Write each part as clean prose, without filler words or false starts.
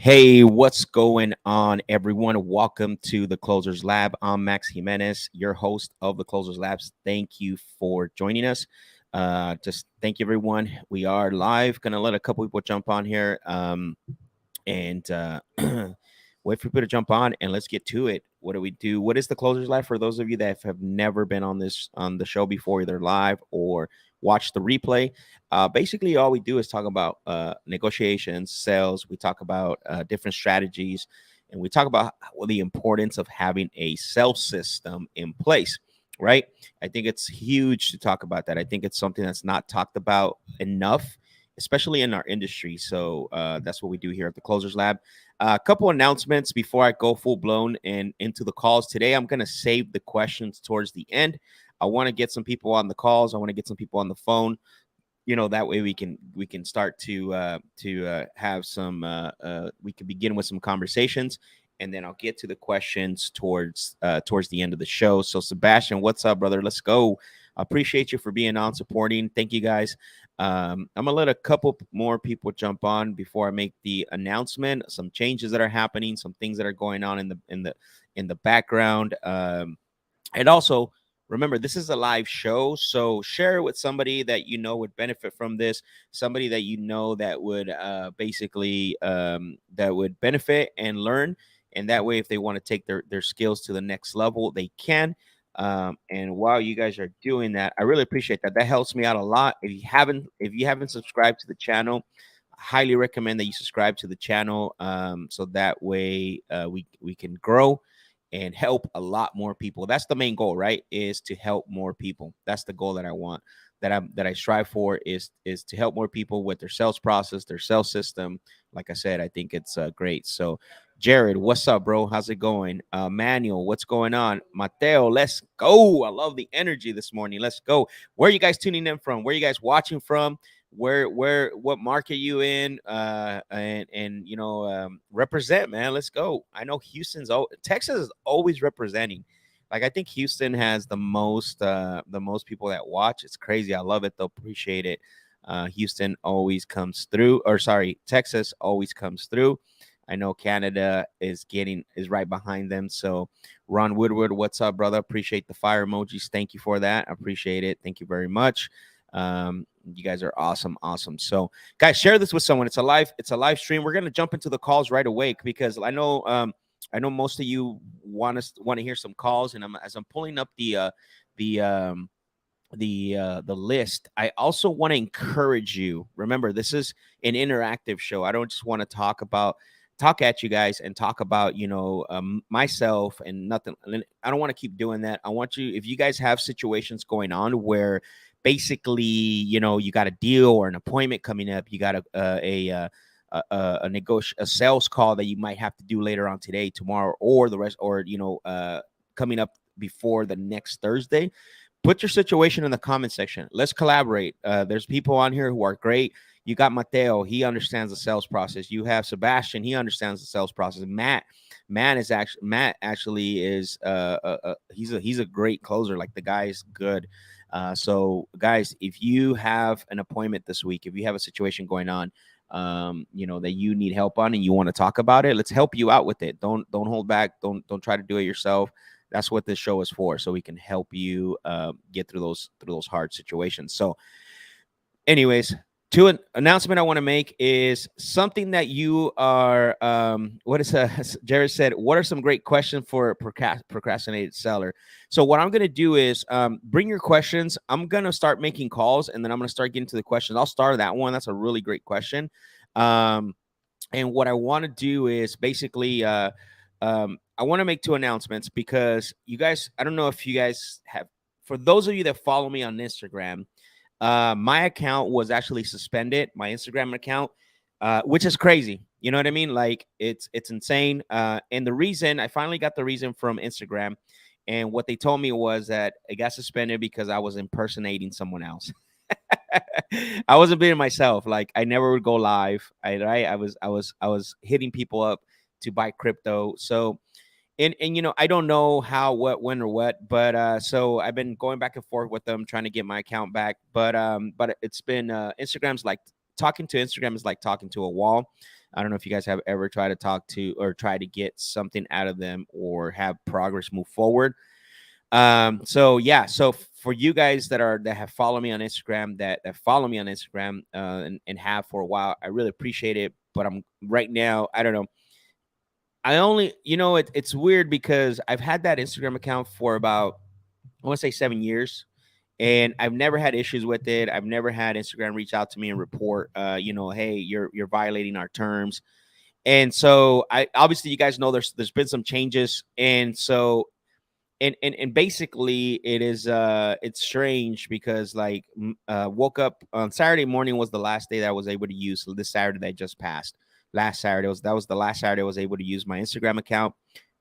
Hey, what's going on, everyone? Welcome to the Closers Lab. I'm Max Jimenez, your host of the Closers Labs. Thank you for joining us. Just thank you, everyone. We are live. Gonna let a couple people jump on here, and wait for people to jump on, and let's get to it. What do we do? What is the Closers Lab for those of you that have never been on the show before, either live or watch the replay? Basically, all we do is talk about negotiations, sales. We talk about different strategies, and we talk about the importance of having a sales system in place. Right? I think it's huge to talk about that. I think it's something that's not talked about enough, especially in our industry. So that's what we do here at the Closers Lab. A couple announcements before I go full blown and into the calls today. I'm going to save the questions towards the end. I want to get some people on the calls. I want to get some people on the phone. That way we can start to have some we can begin with some conversations, and then I'll get to the questions towards the end of the show. So Sebastian, what's up, brother? Let's go. I appreciate you for being on, supporting. Thank you, guys. I'm gonna let a couple more people jump on before I make the announcement. Some changes that are happening, some things that are going on in the background, and also remember, this is a live show, so share it with somebody that you know would benefit from this, somebody that you know that would basically that would benefit and learn, and that way, if they want to take their skills to the next level, they can. And while you guys are doing that, I really appreciate that. That helps me out a lot. If you haven't subscribed to the channel, I highly recommend that you subscribe to the channel, so that way we can grow and help a lot more people. That's the main goal, right? Is to help more people. That's the goal that I want, that I strive for, is to help more people with their sales process, their sales system. Like I said, I think it's great. So Jared, what's up, bro? How's it going? Manuel, what's going on? Mateo, let's go. I love the energy this morning. Let's go. Where are you guys tuning in from? Where are you guys watching from? What market you in? And represent, man. Let's go. I know Texas is always representing. Like, I think Houston has the most people that watch. It's crazy. I love it though. Appreciate it. Houston always comes through, or sorry, Texas always comes through. I know Canada is right behind them. So Ron Woodward, what's up, brother? Appreciate the fire emojis. Thank you for that. I appreciate it. Thank you very much. You guys are awesome. So guys, share this with someone. It's a live stream. We're going to jump into the calls right away, because I know most of you want to hear some calls, and as I'm pulling up the list, I also want to encourage you. Remember, this is an interactive show. I don't just want to talk at you guys and talk about myself and nothing. I don't want to keep doing that. I want you, if you guys have situations going on where basically you got a deal or an appointment coming up, you got a sales call that you might have to do later on today, tomorrow, or the rest, or coming up before the next Thursday, put your situation in the comment section. Let's collaborate. There's people on here who are great. You got Mateo. He understands the sales process. You have Sebastian. He understands the sales process. Matt actually is he's a great closer. Like, the guy is good. So guys, if you have an appointment this week, if you have a situation going on, that you need help on and you want to talk about it, let's help you out with it. Don't hold back. Don't try to do it yourself. That's what this show is for, so we can help you get through those hard situations. So anyways, an announcement I want to make is something that you are Jared said, what are some great questions for a procrastinated seller? So what I'm going to do is bring your questions. I'm going to start making calls, and then I'm going to start getting to the questions. I'll start that one. That's a really great question. And what I want to do is basically I want to make two announcements, because you guys, I don't know if you guys have, for those of you that follow me on Instagram, my account was actually suspended, my Instagram account, which is crazy. You know what I mean? Like, it's insane. And the reason, I finally got the reason from Instagram, and what they told me was that it got suspended because I was impersonating someone else. I wasn't being myself. Like, I never would go live. I was hitting people up to buy crypto. So, and I don't know how, what, when, or what, but so I've been going back and forth with them, trying to get my account back. But it's been Instagram is like talking to a wall. I don't know if you guys have ever tried to talk to or try to get something out of them or have progress move forward. So yeah, so for you guys that have followed me on Instagram, that follow me on Instagram, and have for a while, I really appreciate it. But I'm right now, I don't know. I only, it's weird because I've had that Instagram account for about, I want to say 7 years, and I've never had issues with it. I've never had Instagram reach out to me and report, hey, you're violating our terms. And so I obviously, you guys know there's been some changes, and so and basically it is it's strange because like woke up on Saturday morning was the last day that I was able to use. So this Saturday that just passed, last Saturday was the last Saturday I was able to use my Instagram account.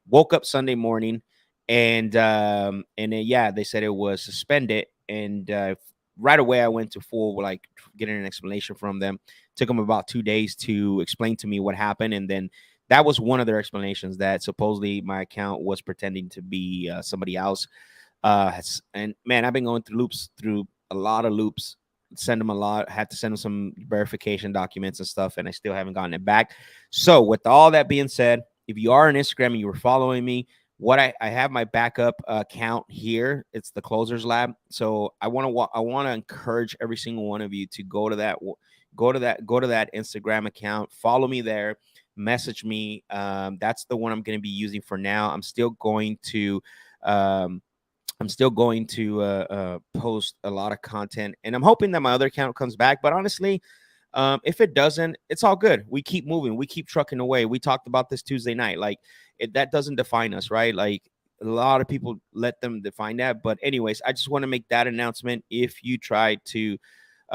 Woke up Sunday morning, and then yeah, they said it was suspended, and right away I went to full like getting an explanation from them. Took them about 2 days to explain to me what happened, and then that was one of their explanations, that supposedly my account was pretending to be somebody else. And man, I've been going through a lot of loops, send them a lot, had to send them some verification documents and stuff, and I still haven't gotten it back. So with all that being said, if you are on Instagram and you were following me, what I have my backup account here. It's the Closers Lab. So I want to encourage every single one of you to go to that Instagram account, follow me there, message me. That's the one I'm going to be using for now. Um, I'm still going to post a lot of content, and I'm hoping that my other account comes back. But honestly, if it doesn't, it's all good. We keep moving. We keep trucking away. We talked about this Tuesday night. Like that doesn't define us, right? Like a lot of people let them define that. But anyways, I just want to make that announcement. If you try to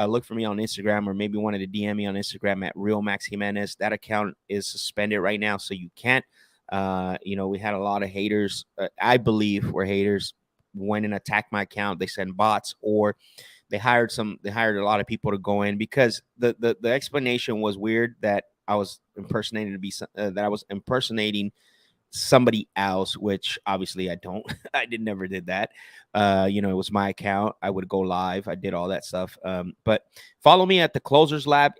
look for me on Instagram, or maybe wanted to DM me on Instagram at Real Max Jimenez, that account is suspended right now, so you can't. We had a lot of haters. I believe were haters went and attacked my account. They sent bots, or they hired a lot of people to go in, because the explanation was weird, that I was impersonating somebody else, which obviously I don't. I never did that. It was my account. I would go live. I did all that stuff. But follow me at the Closers Lab.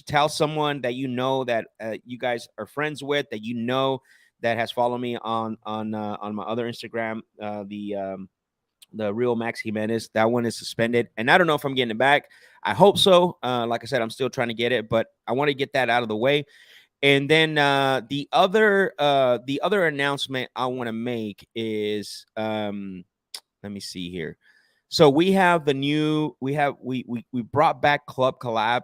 Tell someone that that you guys are friends with, that has followed me on my other Instagram, the Real Max Jimenez. That one is suspended, and I don't know if I'm getting it back. I hope so. Like I said, I'm still trying to get it, but I want to get that out of the way. And then the other announcement I want to make is, let me see here. So we have we brought back Club Collab.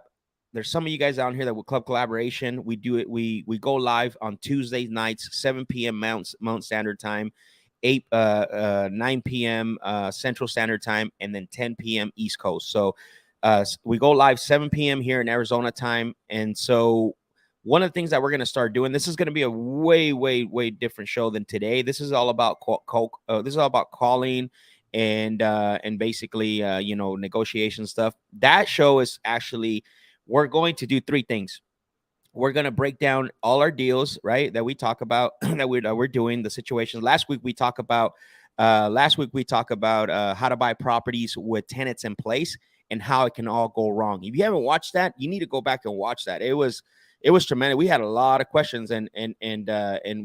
There's some of you guys out here that with Club Collaboration. We do it. We go live on Tuesday nights, 7 p.m. Mountain Standard Time, 9 p.m. Central Standard Time, and then 10 p.m. East Coast. So we go live 7 p.m. here in Arizona time, and so one of the things that we're going to start doing, this is going to be a way, way, way different show than today. This is all about this is all about calling and basically negotiation stuff. That show is actually, we're going to do three things. We're going to break down all our deals, right, that we talk about, that we're doing, the situations. Last week we talk about how to buy properties with tenants in place and how it can all go wrong. If you haven't watched that, you need to go back and watch that. It was tremendous. We had a lot of questions, and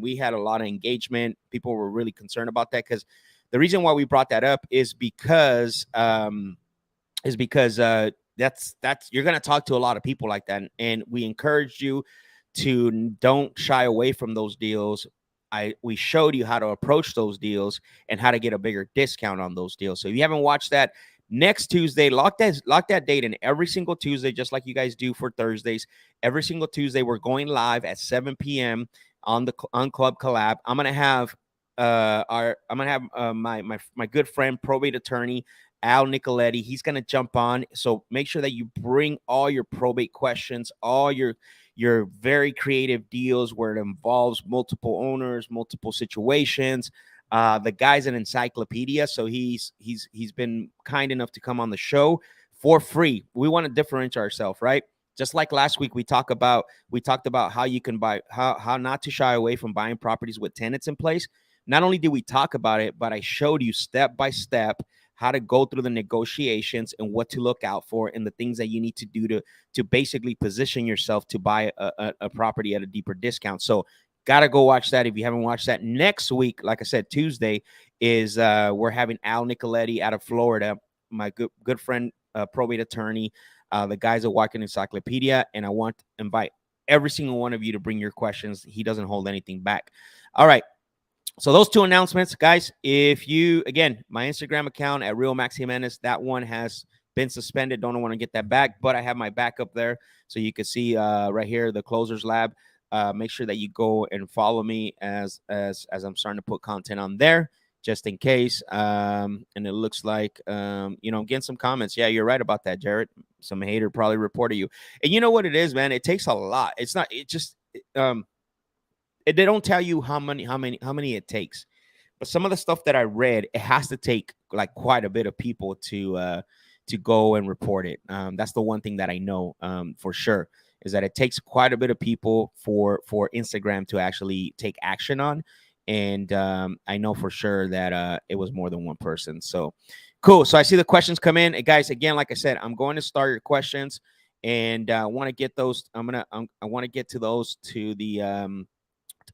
we had a lot of engagement. People were really concerned about that, because the reason why we brought that up is because that's you're going to talk to a lot of people like that, and we encouraged you to don't shy away from those deals. We showed you how to approach those deals and how to get a bigger discount on those deals. So if you haven't watched that, next Tuesday, lock that date in. Every single Tuesday, just like you guys do for Thursdays, every single Tuesday we're going live at 7 p.m. on Club Collab. I'm gonna have my good friend, probate attorney Al Nicoletti. He's gonna jump on. So make sure that you bring all your probate questions, all your very creative deals where it involves multiple owners, multiple situations. The guy's an encyclopedia, so he's been kind enough to come on the show for free. We want to differentiate ourselves, right? Just like last week, we talked about how you can buy, how not to shy away from buying properties with tenants in place. Not only did we talk about it, but I showed you step by step how to go through the negotiations and what to look out for and the things that you need to do to basically position yourself to buy a property at a deeper discount. So gotta go watch that if you haven't watched that. Next week, like I said, Tuesday is we're having Al Nicoletti out of Florida, my good friend, probate attorney. The guy's a walking encyclopedia, and I want to invite every single one of you to bring your questions. He doesn't hold anything back. All right. So those two announcements, guys. If you, again, my Instagram account at Real Max Jimenez, that one has been suspended. Don't want to get that back, but I have my backup there, so you can see right here the Closers Lab. Make sure that you go and follow me as I'm starting to put content on there, just in case. And it looks like I'm getting some comments. Yeah, you're right about that, Jared. Some hater probably reported you. And you know what it is, man? It takes a lot. It's not. It just. They don't tell you how many it takes, but some of the stuff that I read, it has to take like quite a bit of people to go and report it. That's the one thing that I know for sure, is that it takes quite a bit of people for Instagram to actually take action on. And I know for sure that it was more than one person. So cool. So I see the questions come in. And guys, again, like I said, I'm going to start your questions, and I want to get those. I want to get to those to the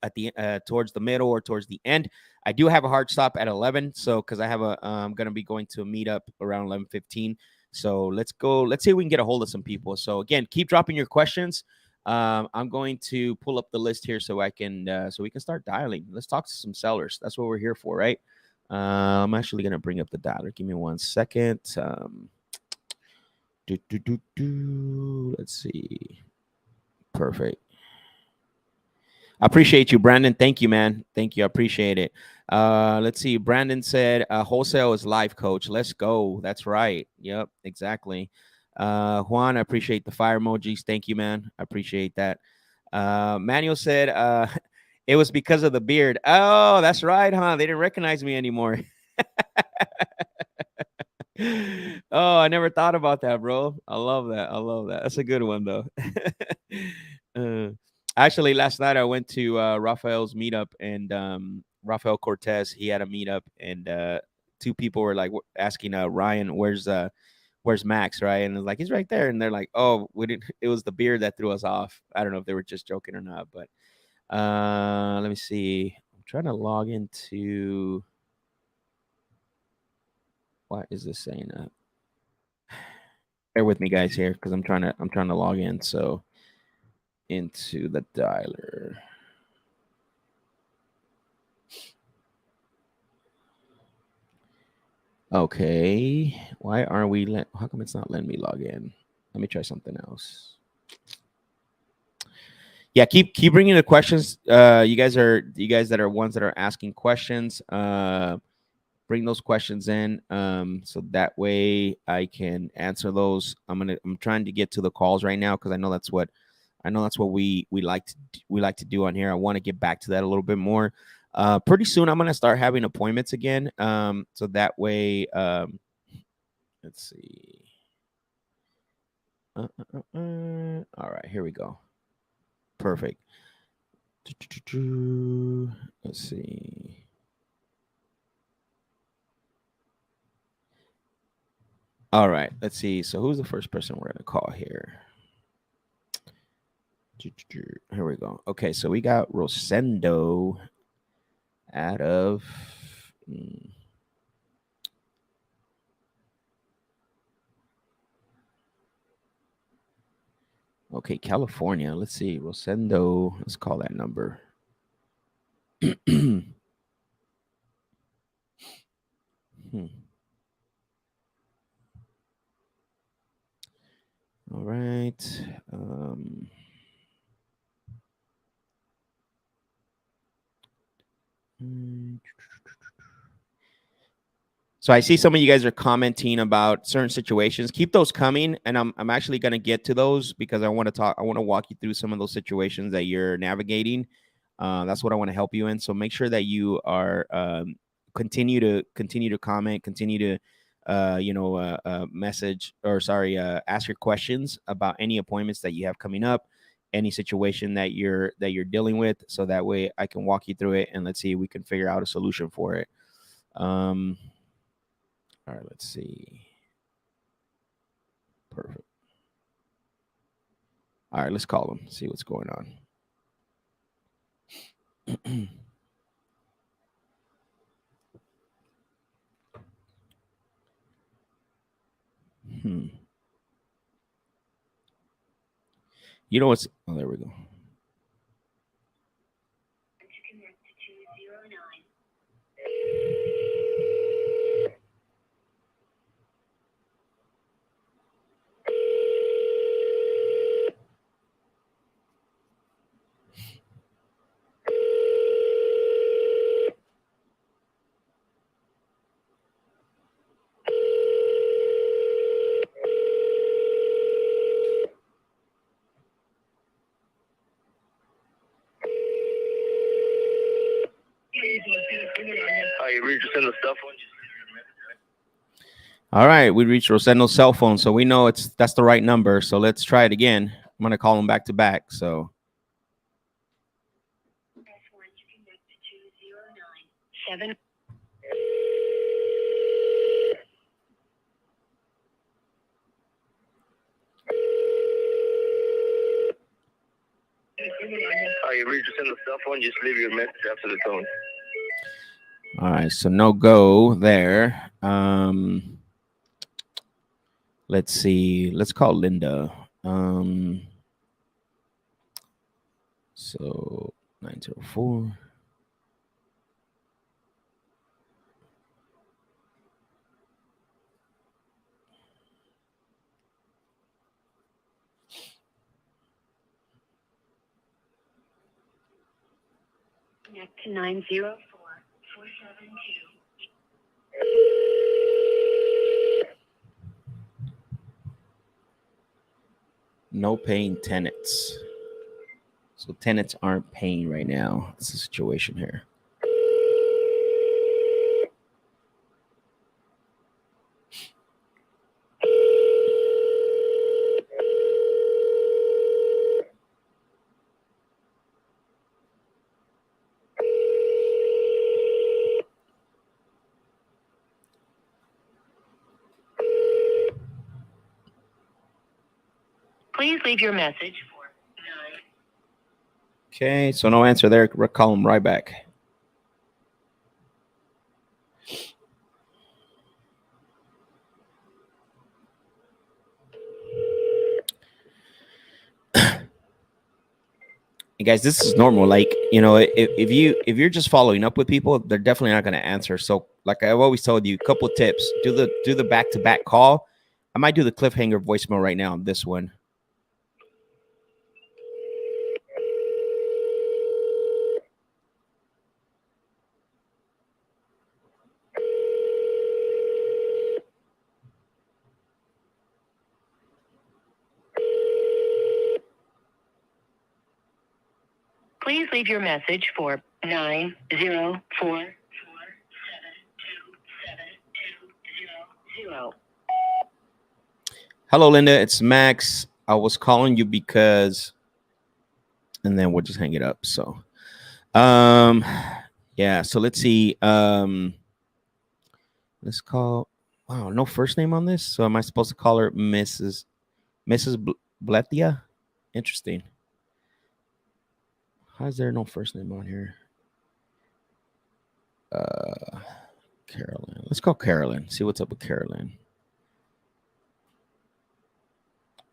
at the towards the middle or towards the end. I do have a hard stop at 11, so because I have I'm going to be going to a meetup around 11:15. So let's go. Let's see if we can get a hold of some people. So again, keep dropping your questions. I'm going to pull up the list here so I can so we can start dialing. Let's talk to some sellers. That's what we're here for, right? I'm actually going to bring up the dialer. Give me 1 second. Let's see. Perfect. I appreciate you, Brandon. Thank you, man. Thank you. I appreciate it. Let's see. Brandon said, wholesale is life, coach. Let's go. That's right. Yep, exactly. Juan, I appreciate the fire emojis. Thank you, man. I appreciate that. Manuel said, it was because of the beard. Oh, that's right, huh? They didn't recognize me anymore. Oh, I never thought about that, bro. I love that. I love that. That's a good one, though. Actually, last night I went to Rafael's meetup, and Rafael Cortez, he had a meetup, and two people were like asking Ryan, where's Max, right? And it's like, he's right there. And they're like, oh, we didn't, it was the beard that threw us off. I don't know if they were just joking or not, but let me see. I'm trying to log into, what is this saying? Bear with me, guys, here, because I'm trying to log in. So into the dialer. Okay, why aren't we? How come it's not letting me log in? Let me try something else. Yeah, keep bringing the questions. You guys that are ones that are asking questions. Bring those questions in, so that way I can answer those. I'm trying to get to the calls right now because I know that's what we like to do on here. I want to get back to that a little bit more. Pretty soon I'm gonna start having appointments again. So that way, let's see. All right, here we go. Perfect. Let's see. All right, let's see. So who's the first person we're gonna call here? Here we go. Okay, so we got Rosendo out of okay, California. Let's see. Rosendo. Let's call that number. All right. So I see some of you guys are commenting about certain situations. Keep those coming, and I'm actually going to get to those because I want to talk. I want to walk you through some of those situations that you're navigating. That's what I want to help you in. So make sure that you are continue to comment, continue to message, or sorry, ask your questions about any appointments that you have coming up, any situation that you're dealing with, so that way I can walk you through it, and let's see if we can figure out a solution for it. All right, let's see. Perfect. All right, let's call him. See what's going on. You know what's? Oh, there we go. All right, we reached Roseno's cell phone, so we know that's the right number. So let's try it again. I'm gonna call him back to back. So. You reach us in the cell phone, just leave your message after the tone. All right, so no go there. Let's see. Let's call Linda. So 904. Connect to 904-472. No paying tenants. So tenants aren't paying right now. That's the situation here. Please leave your message for 9. Okay, so no answer there. We'll call him right back. And guys, this is normal. Like, you know, if you're just following up with people, they're definitely not going to answer. So, like I've always told you, a couple of tips: do the back to back call. I might do the cliffhanger voicemail right now on this one. Please leave your message for 904-472-7220. Hello, Linda. It's Max. I was calling you because, and then we'll just hang it up. So, yeah. So let's see. Let's call. Wow, no first name on this. So am I supposed to call her Mrs. Bletia? Interesting. How is there no first name on here? Carolyn. Let's call Carolyn. See what's up with Carolyn.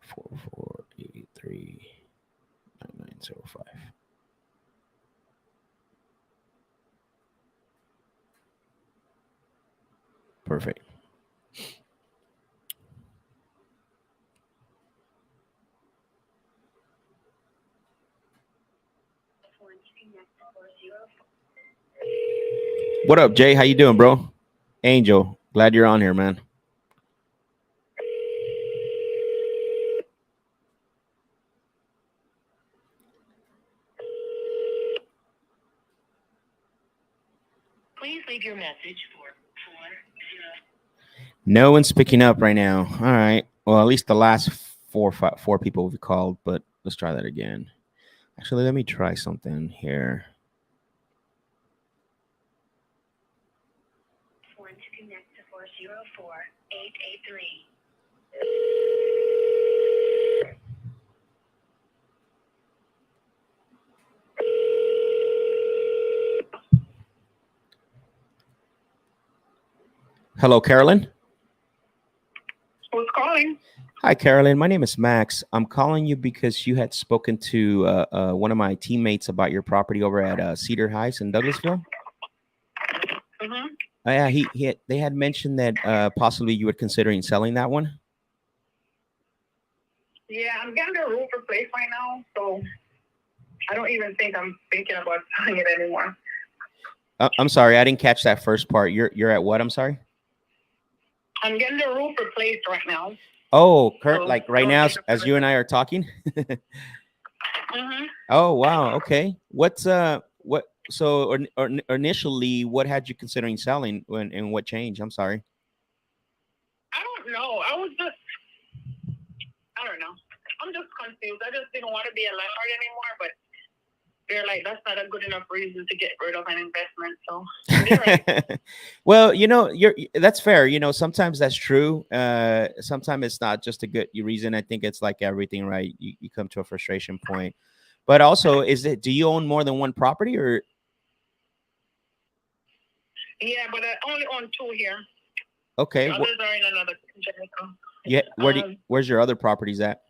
4483-9905. Perfect. What up, Jay? How you doing, bro? Angel, glad you're on here, man. Please leave your message for 40. No one's picking up right now. All right. Well, at least the last four people we called, but let's try that again. Actually, let me try something here. 04883. Hello, Carolyn. Who's calling? Hi, Carolyn. My name is Max. I'm calling you because you had spoken to one of my teammates about your property over at Cedar Heights in Douglasville. Mm-hmm. Yeah, they had mentioned that possibly you were considering selling that one. Yeah, I'm getting the roof replaced right now, so I don't even think I'm thinking about selling it anymore. I'm sorry, I didn't catch that first part. You're at what? I'm sorry. I'm getting the roof replaced right now. Oh, So, like right now, as you and I are talking. Mm-hmm. Oh, wow. Okay. What? So, or initially, what had you considering selling, and what changed? I'm sorry. I don't know. I don't know. I'm just confused. I just didn't want to be a landlord anymore, but they're like, that's not a good enough reason to get rid of an investment. So, right. Well, that's fair. Sometimes that's true. Sometimes it's not just a good reason. I think it's like everything, right? You come to a frustration point. But also, do you own more than one property, or? Yeah, but I only own 2 here. Okay. The others are in another Jamaica. Yeah. Where's your other properties at?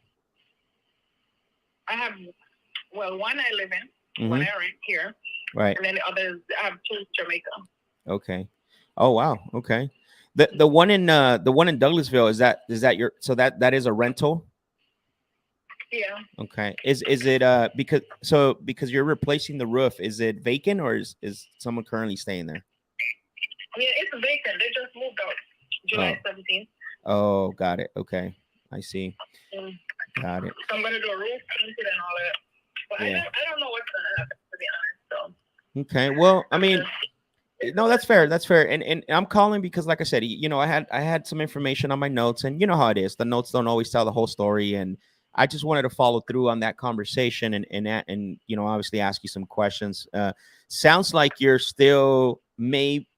I have, one I live in, Mm-hmm. one I rent here, right, and then the others I have 2 Jamaica. Okay. Oh, wow. Okay. The one in Douglasville, is that your, so that is a rental? Yeah. Okay. Is it because you're replacing the roof, is it vacant, or is someone currently staying there? Yeah, it's vacant. They just moved out July 17th. Oh, got it. Okay. I see. Yeah. Got it. So I'm gonna do a roof painted and all that. But Yeah. I don't know what's gonna happen, to be honest. So Okay. Well, I mean, no, that's fair. That's fair. And I'm calling because, like I said, I had some information on my notes, and you know how it is. The notes don't always tell the whole story, and I just wanted to follow through on that conversation and obviously ask you some questions. Sounds like you're still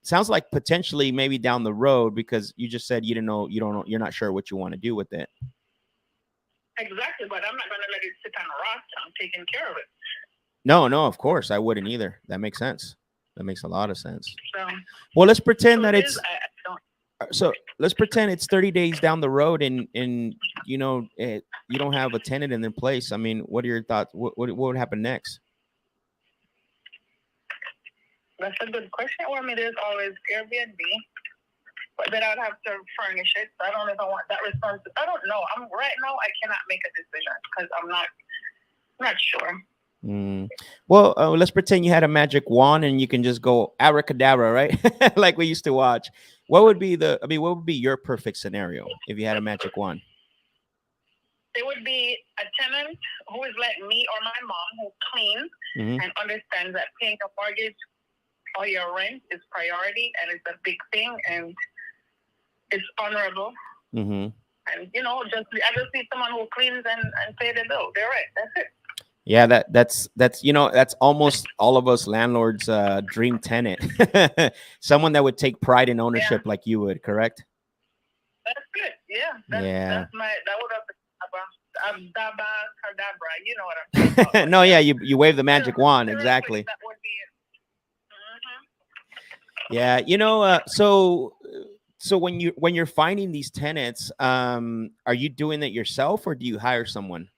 sounds like potentially maybe down the road, because you just said you don't know, you're not sure what you want to do with it. Exactly, but I'm not gonna let it sit on a rock. I'm taking care of it. No, of course I wouldn't either. That makes sense. That makes a lot of sense. So, well, let's pretend that it's. I don't. So let's pretend it's 30 days down the road, and you don't have a tenant in place. I mean, what are your thoughts? What would happen next? That's a good question. Well, I mean, there's always Airbnb, but then I'd have to furnish it. So I don't know if I want that response. I don't know. Right now. I cannot make a decision because I'm not sure. Well, let's pretend you had a magic wand and you can just go abracadabra, right? Like we used to watch. What would be your perfect scenario if you had a magic wand? It would be a tenant who is like me or my mom, who cleans and understands that paying a mortgage or your rent is priority and it's a big thing and it's honorable. And I just need someone who cleans and pay the bill. They're right. That's it. Yeah, that's almost all of us landlords' dream tenant. Someone that would take pride in ownership like you would, correct? That's good. Yeah. That would have been Abdabra. You know what I'm talking about. No, yeah, you wave the magic wand, exactly. That would be it. Yeah, so when you're finding these tenants, are you doing it yourself or do you hire someone?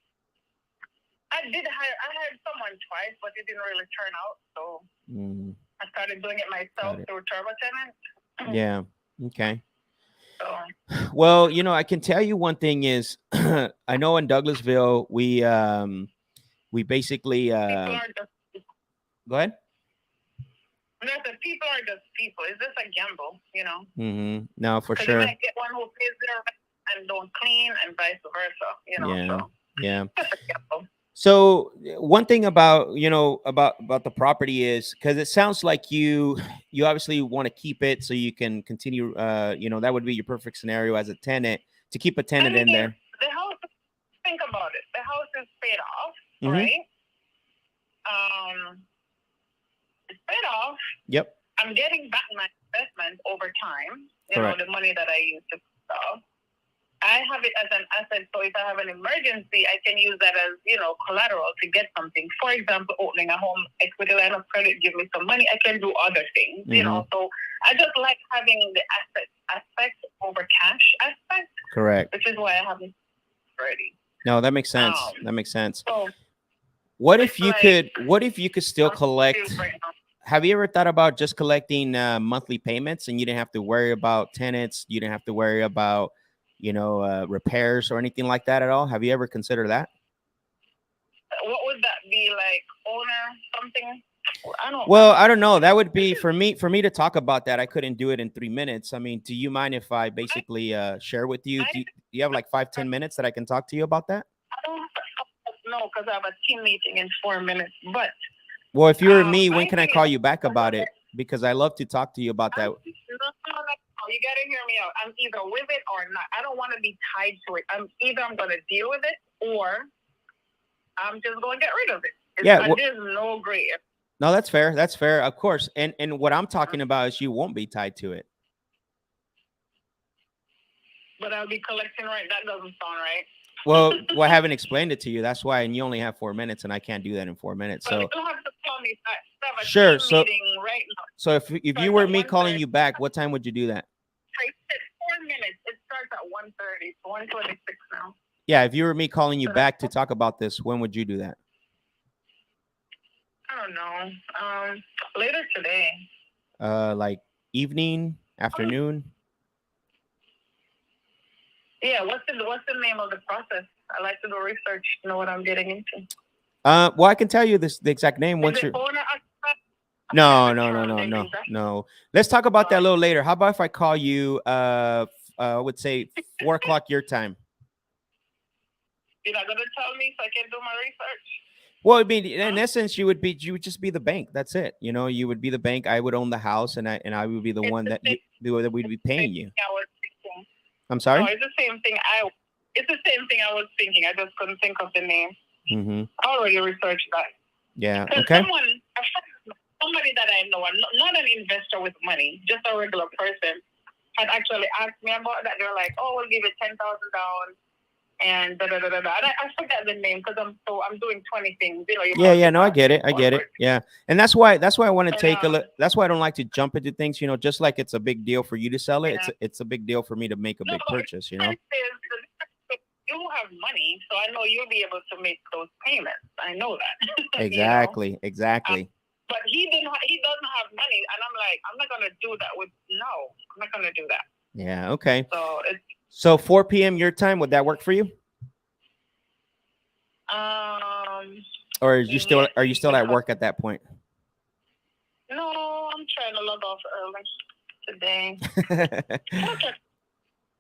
I hired someone twice, but it didn't really turn out. So I started doing it myself through TurboTenant. Yeah. Okay. Well, I can tell you one thing is, I know in Douglasville we basically go ahead. The people are just people. It's just a gamble, No, for sure. You might get one who pays their rent and don't clean, and vice versa. Yeah. It's a gamble. So one thing about about the property is, because it sounds like you obviously want to keep it so you can continue. That would be your perfect scenario as a tenant, to keep a tenant in there. The house. Think about it. The house is paid off, right? It's paid off. Yep. I'm getting back my investment over time. You Correct. know, the money that I use to sell. I have it as an asset, so if I have an emergency, I can use that as, you know, collateral to get something. For example, opening a home equity line of credit, give me some money, I can do other things, you know. So I just like having the asset aspect over cash aspect. Correct. Which is why I haven't already. No, that makes sense. That makes sense. So what if you could still collect? Have you ever thought about just collecting monthly payments and you didn't have to worry about tenants? You didn't have to worry about, you know, repairs or anything like that at all? Have you ever considered that? What would that be, like, owner something? I don't know. That would be for me to talk about that. I couldn't do it in 3 minutes. I mean, do you mind if I basically share with you? Do you have like 5-10 minutes that I can talk to you about that? No, because I have a team meeting in 4 minutes. But well, if you were me, when can I call you back about it? Because I love to talk to you about that. No, you gotta hear me out. I'm either with it or not. I don't want to be tied to it. I'm gonna deal with it, or I'm just gonna get rid of it. There's no gray area. No, that's fair. That's fair, of course. And what I'm talking about is you won't be tied to it. But I'll be collecting right. That doesn't sound right. Well, I haven't explained it to you. That's why, and you only have 4 minutes, and I can't do that in 4 minutes. So you don't have to call me back. Sure. So right now. So if you were me calling you back, what time would you do that? 4 minutes. It starts at 1:30. 1:26 now. Yeah, if you were me calling you back to talk about this, when would you do that? I don't know. Later today. Like evening, afternoon. Yeah. What's the name of the process? I like to do research. Know what I'm getting into. Well, I can tell you the exact name once you're. No. Let's talk about that a little later. How about if I call you? I would say 4 o'clock your time. You're not gonna tell me so I can do my research. Well, I mean, in essence, you would just be the bank. That's it. You know, you would be the bank. I would own the house, and I would be the one that we'd be paying you. I'm sorry. No, it's the same thing. It's the same thing I was thinking. I just couldn't think of the name. I already researched that. Yeah. Okay. Somebody that I know, not an investor with money, just a regular person, had actually asked me about that. They're like, "Oh, we'll give you $10,000 and da da da da da." And I forgot the name because I'm doing 20 things. You know. Yeah. No, I get it. Yeah, and that's why I want to take a look. That's why I don't like to jump into things. You know, just like it's a big deal for you to sell it. It's a big deal for me to make a big purchase. You know. You have money, so I know you'll be able to make those payments. I know that. Exactly. You know? Exactly. But he doesn't have money, and I'm like, I'm not gonna do that I'm not gonna do that. Yeah. Okay. So 4 p.m. your time, would that work for you? Or are you still at work at that point? No, I'm trying to log off early today.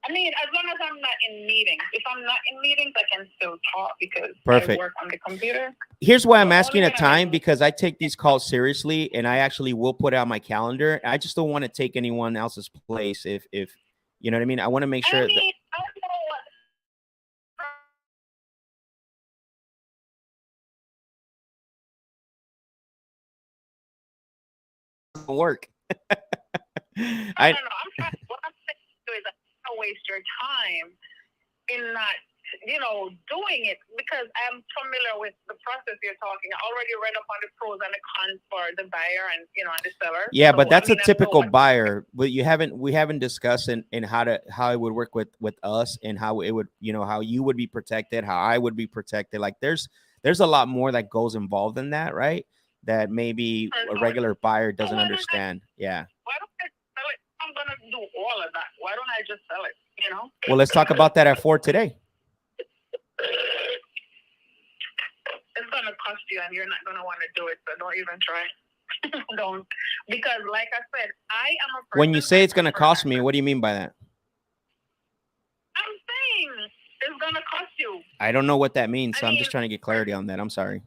I mean, as long as I'm not in meetings. If I'm not in meetings, I can still talk because I work on the computer. Here's why I'm asking a time, because I take these calls seriously, and I actually will put out my calendar. I just don't want to take anyone else's place. If you know what I mean, I want to make sure. Work. I don't know. What I'm saying is I don't waste your time in not, doing it, because I'm familiar with the process you're talking. I already read up on the pros and the cons for the buyer and and the seller. Yeah, so, but that's a typical buyer. But we haven't discussed in how it would work with us, and how it would, how you would be protected, how I would be protected. Like there's a lot more that goes involved in that, right? That maybe a regular buyer doesn't understand. Yeah. Why don't I sell it? I'm gonna do all of that. Why don't I just sell it? Well, let's talk about that at 4 today. It's gonna cost you, and you're not gonna want to do it. So don't even try. Don't, because like I said, I am a person. When you say it's gonna cost me, what do you mean by that? I'm saying it's gonna cost you. I don't know what that means, so I'm just trying to get clarity on that. I'm sorry.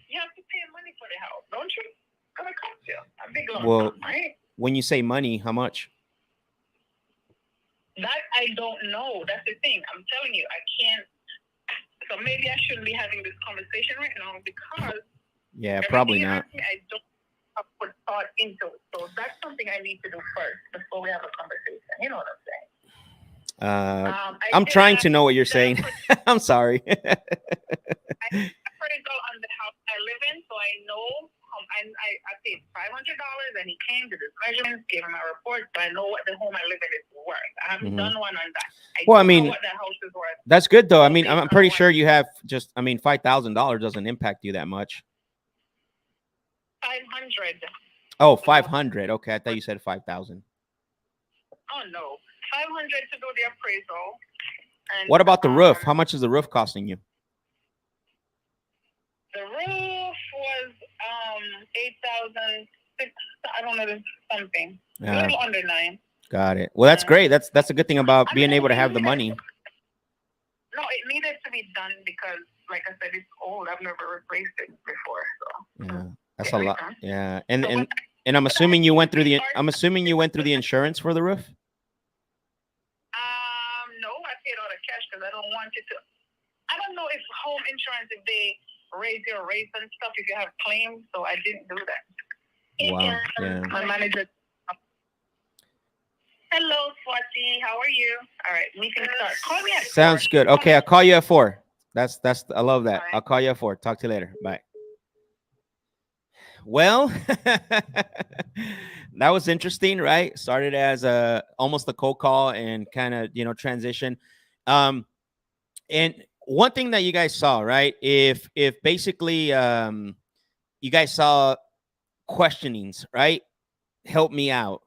You have to pay money for the house, don't you? It's gonna cost you a big lump. Well, right? When you say money, how much? That I don't know. That's the thing. I'm telling you, I can't. So maybe I shouldn't be having this conversation right now, because probably not. I don't put thought into it. So So that's something I need to do first before we have a conversation. You know what I'm saying? I'm trying to know what you're saying. I'm sorry. I appraisal on the house I live in, so I know. I paid $500, and he came to his measurements, gave him my report, so I know what the home I live in is worth. I haven't done one on that. I mean, know what the house is worth. That's good though. I mean, I'm pretty sure you have just. I mean, $5,000 doesn't impact you that much. 500. Oh, 500. Okay, I thought you said 5,000. Oh no, 500 to do the appraisal. And, what about the roof? How much is the roof costing you? The roof was 8,006. I don't know, something. A little under 9. Got it. Well, that's great. That's a good thing about being able to have the money. No, it needed to be done because, like I said, it's old. I've never replaced it before. So yeah, that's a lot. Yeah, and I'm assuming you went through the. I'm assuming you went through the insurance for the roof. No, I paid all the cash because I don't want it to. I don't know if home insurance, if they raise your rates and stuff, if you have claims. So I didn't do that. Wow. Yeah. My manager. Hello, Swati. How are you? All right, we can start. Call me at 4. Sounds good. Okay, I'll call you at 4. That's. I love that. Right. I'll call you at 4. Talk to you later. Bye. Well, that was interesting, right? Started as almost a cold call and kind of transition. And one thing that you guys saw, right? If basically you guys saw questionings, right? Help me out.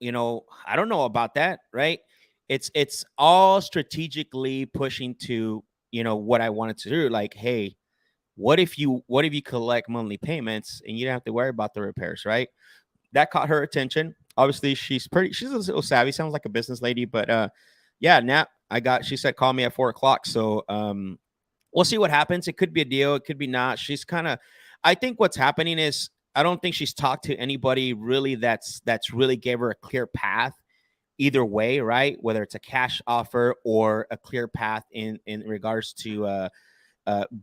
I don't know about that, right? It's all strategically pushing to, what I wanted to do. Like, hey, what if you collect monthly payments and you don't have to worry about the repairs, right? That caught her attention. Obviously, she's a little savvy, sounds like a business lady, but yeah, now she said, call me at 4:00. So we'll see what happens. It could be a deal. It could be not. She's I think what's happening is, I don't think she's talked to anybody really that's really gave her a clear path either way, right? Whether it's a cash offer or a clear path in regards to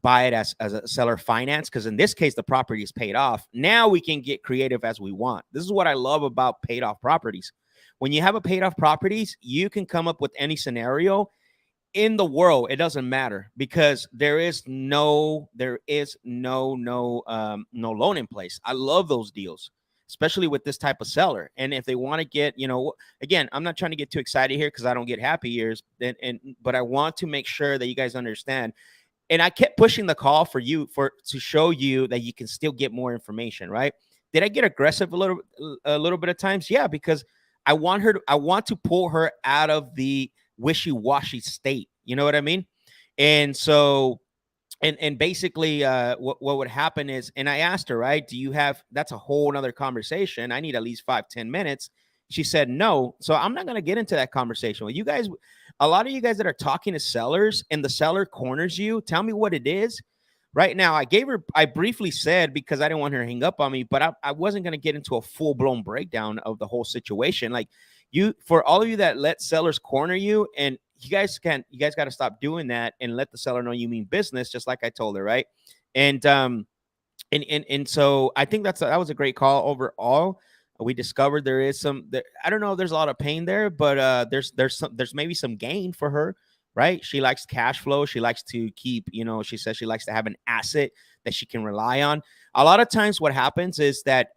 buy it as a seller finance. Because in this case, the property is paid off. Now we can get creative as we want. This is what I love about paid off properties. When you have a paid off properties, you can come up with any scenario in the world. It doesn't matter, because there is no loan in place. I love those deals, especially with this type of seller. And if they want to get, again, I'm not trying to get too excited here because I don't get happy years, but I want to make sure that you guys understand. And I kept pushing the call to show you that you can still get more information, right? Did I get aggressive a little bit of times? Yeah, because I want to pull her out of the wishy-washy state. You know what I mean? And so, and basically what would happen is, and I asked her, right, that's a whole nother conversation. I need at least 5-10 minutes. She said no. So I'm not going to get into that conversation with you guys. A lot of you guys that are talking to sellers and the seller corners you, tell me what it is. Right now, I briefly said, because I didn't want her to hang up on me, but I wasn't going to get into a full-blown breakdown of the whole situation. Like, for all of you that let sellers corner you, and you guys got to stop doing that and let the seller know you mean business, just like I told her, right? And so I think that was a great call overall. We discovered there is I don't know if there's a lot of pain there, but there's maybe some gain for her, right? She likes cash flow. She likes to keep, she says she likes to have an asset that she can rely on. A lot of times what happens is that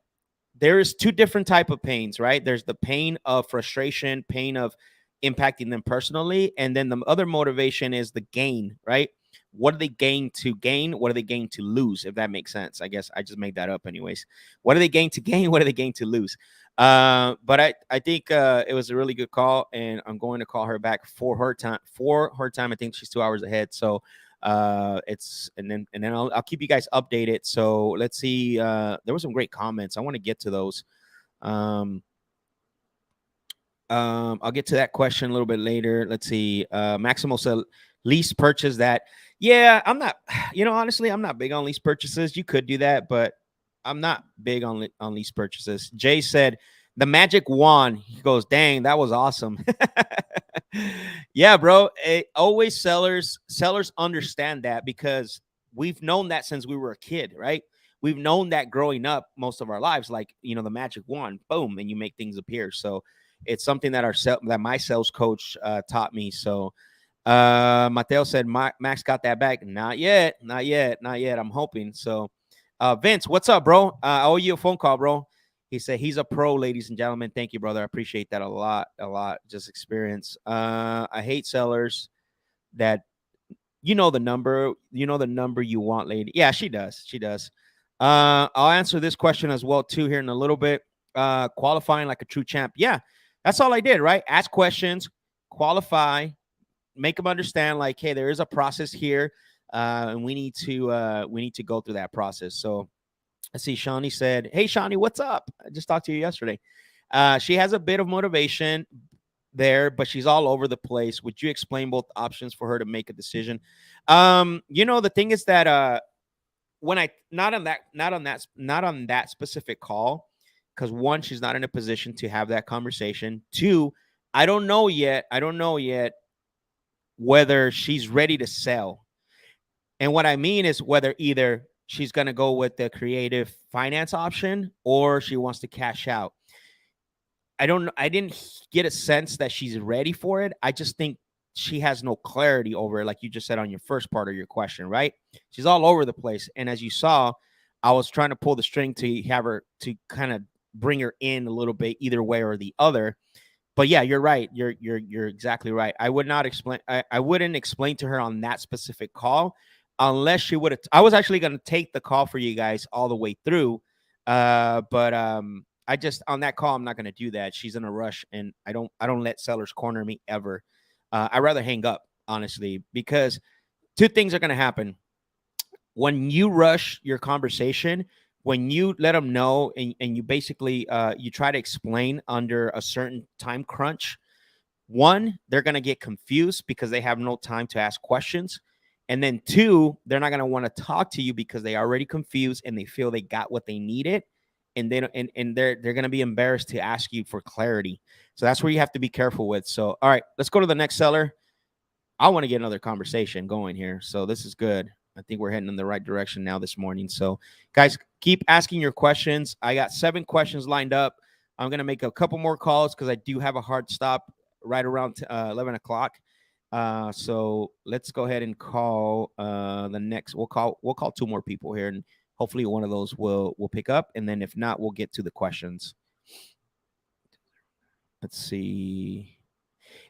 there is 2 different type of pains, right? There's the pain of frustration, pain of impacting them personally. And then the other motivation is the gain, right? What do they gain to gain? What do they gain to lose? If that makes sense. I guess I just made that up anyways. What do they gain to gain? What do they gain to lose? But I think it was a really good call, and I'm going to call her back for her time. I think she's 2 hours ahead. So and then I'll keep you guys updated. So let's see. There were some great comments. I want to get to those. I'll get to that question a little bit later. Let's see. Maximo said lease purchase that. Yeah, I'm not, honestly, I'm not big on lease purchases. You could do that, but I'm not big on lease purchases. Jay said the magic wand. He goes, dang, that was awesome. Yeah, bro. Always sellers understand that, because we've known that since we were a kid, right? we've known that growing up most of our lives, like, you know, the magic wand, boom, and you make things appear. So it's something that that my sales coach taught me. So Mateo said, Max got that back. Not yet, not yet, not yet. I'm hoping. So Vince, what's up, bro? I owe you a phone call, bro. He said he's a pro, ladies and gentlemen. Thank you, brother. I appreciate that a lot, a lot. Just experience. I hate sellers that you know the number, you want, lady. Yeah, she does. She does. I'll answer this question as well too here in a little bit. Qualifying like a true champ. Yeah, that's all I did, right? Ask questions, qualify, make them understand like, hey, there is a process here, and we need to go through that process. So I see Shawnee said, hey, Shawnee, what's up? I just talked to you yesterday. She has a bit of motivation there, but she's all over the place. Would you explain both options for her to make a decision? The thing is that when I not on that specific call, because one, she's not in a position to have that conversation. Two, I don't know yet whether she's ready to sell. And what I mean is whether either she's going to go with the creative finance option or she wants to cash out. I didn't get a sense that she's ready for it. I just think she has no clarity over it, like you just said on your first part of your question, right? She's all over the place. And as you saw, I was trying to pull the string to have her to kind of bring her in a little bit either way or the other. But yeah, you're right. You're exactly right. I wouldn't explain to her on that specific call unless she would have. I was actually going to take the call for you guys all the way through. But I just on that call, I'm not going to do that. She's in a rush, and I don't let sellers corner me ever. I'd rather hang up, honestly, because two things are going to happen when you rush your conversation. When you let them know and you basically you try to explain under a certain time crunch, one, they're going to get confused because they have no time to ask questions. And then two, they're not going to want to talk to you because they are already confused and they feel they got what they needed. And they're going to be embarrassed to ask you for clarity. So that's where you have to be careful with. So, all right, let's go to the next seller. I want to get another conversation going here. So this is good. I think we're heading in the right direction now this morning. So, guys, keep asking your questions. I got 7 questions lined up. I'm going to make a couple more calls because I do have a hard stop right around 11 o'clock. So let's go ahead and call the next. We'll call 2 more people here, and hopefully one of those will pick up. And then if not, we'll get to the questions. Let's see.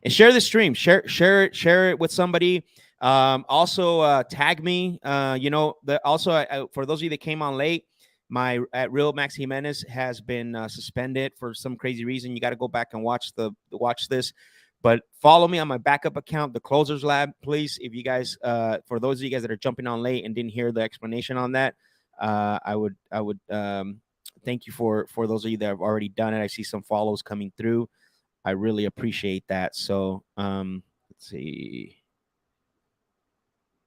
And share the stream. Share it with somebody. Also tag me. For those of you that came on late, my at real Max Jimenez has been suspended for some crazy reason. You got to go back and watch this. But follow me on my backup account, the Closers Lab, please. If you guys, for those of you guys that are jumping on late and didn't hear the explanation on that, I would thank you for those of you that have already done it. I see some follows coming through. I really appreciate that. So let's see.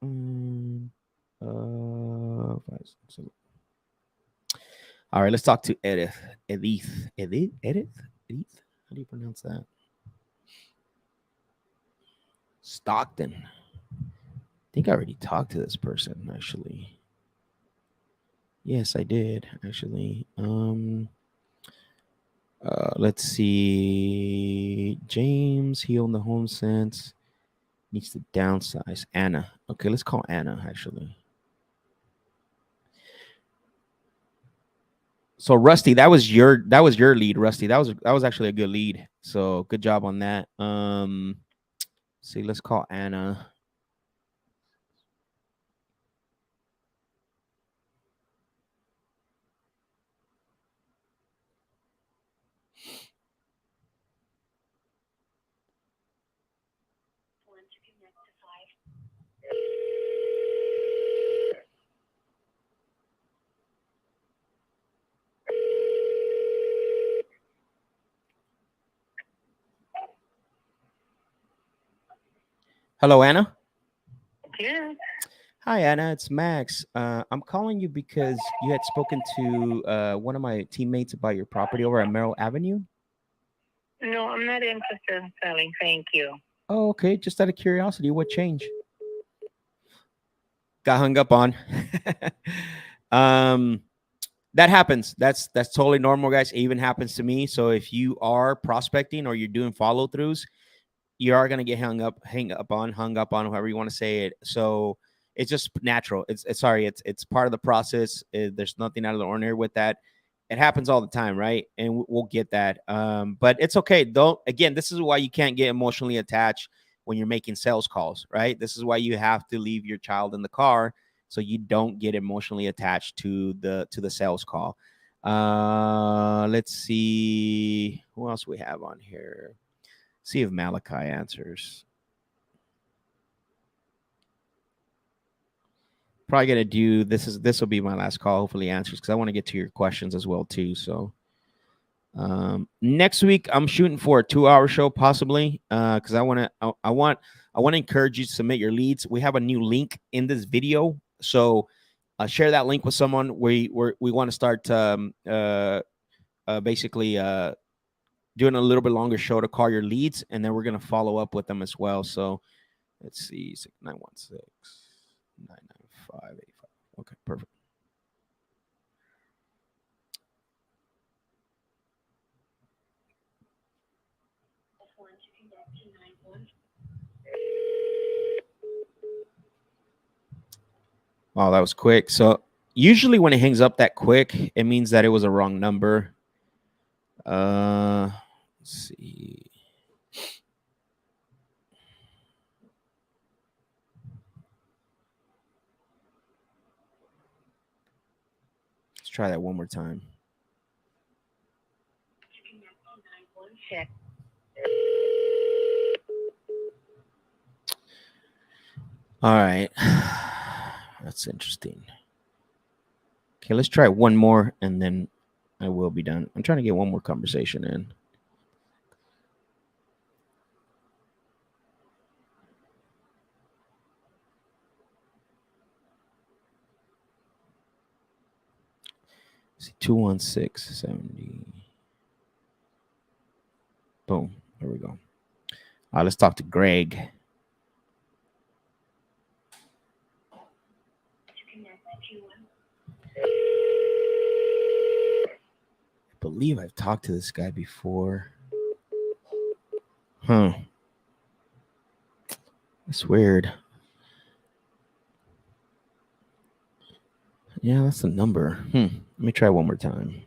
All right, let's talk to Edith. Edith. How do you pronounce that? Stockton. I think I already talked to this person, actually. Yes, I did, actually. Let's see. James, he owned the home since. Needs to downsize. Anna. Okay, let's call Anna, actually. So Rusty, that was your lead, Rusty. That was actually a good lead. So good job on that. See, let's call Anna. Hello, Anna. Yeah. Hi, Anna. It's Max. I'm calling you because you had spoken to one of my teammates about your property over at Merrill Avenue. No, I'm not interested in selling. Thank you. Oh, okay. Just out of curiosity, what changed? Got hung up on. That happens. That's totally normal, guys. It even happens to me. So if you are prospecting or you're doing follow throughs, you are going to get hung up on, however you want to say it. So it's just natural. It's part of the process. There's nothing out of the ordinary with that. It happens all the time, right? And we'll get that. But it's okay. Don't, again, this is why you can't get emotionally attached when you're making sales calls, right? This is why you have to leave your child in the car so you don't get emotionally attached to the sales call. Let's see who else we have on here. See if Malachi answers. Probably gonna do this will be my last call. Hopefully he answers, because I want to get to your questions as well too. So next week I'm shooting for a 2-hour show, possibly, because I want to encourage you to submit your leads. We have a new link in this video, so share that link with someone. We want to start basically doing a little bit longer show to call your leads, and then we're going to follow up with them as well. So let's see, 916 995 85. Okay, perfect. Oh, that was quick. So usually when it hangs up that quick, it means that it was a wrong number. Let's see. Let's try that one more time. All right. That's interesting. Okay, let's try one more and then I will be done. I'm trying to get one more conversation in. See, 216 70. Boom. There we go. All right, let's talk to Greg. I believe I've talked to this guy before. Huh. That's weird. Yeah, that's the number. Let me try one more time.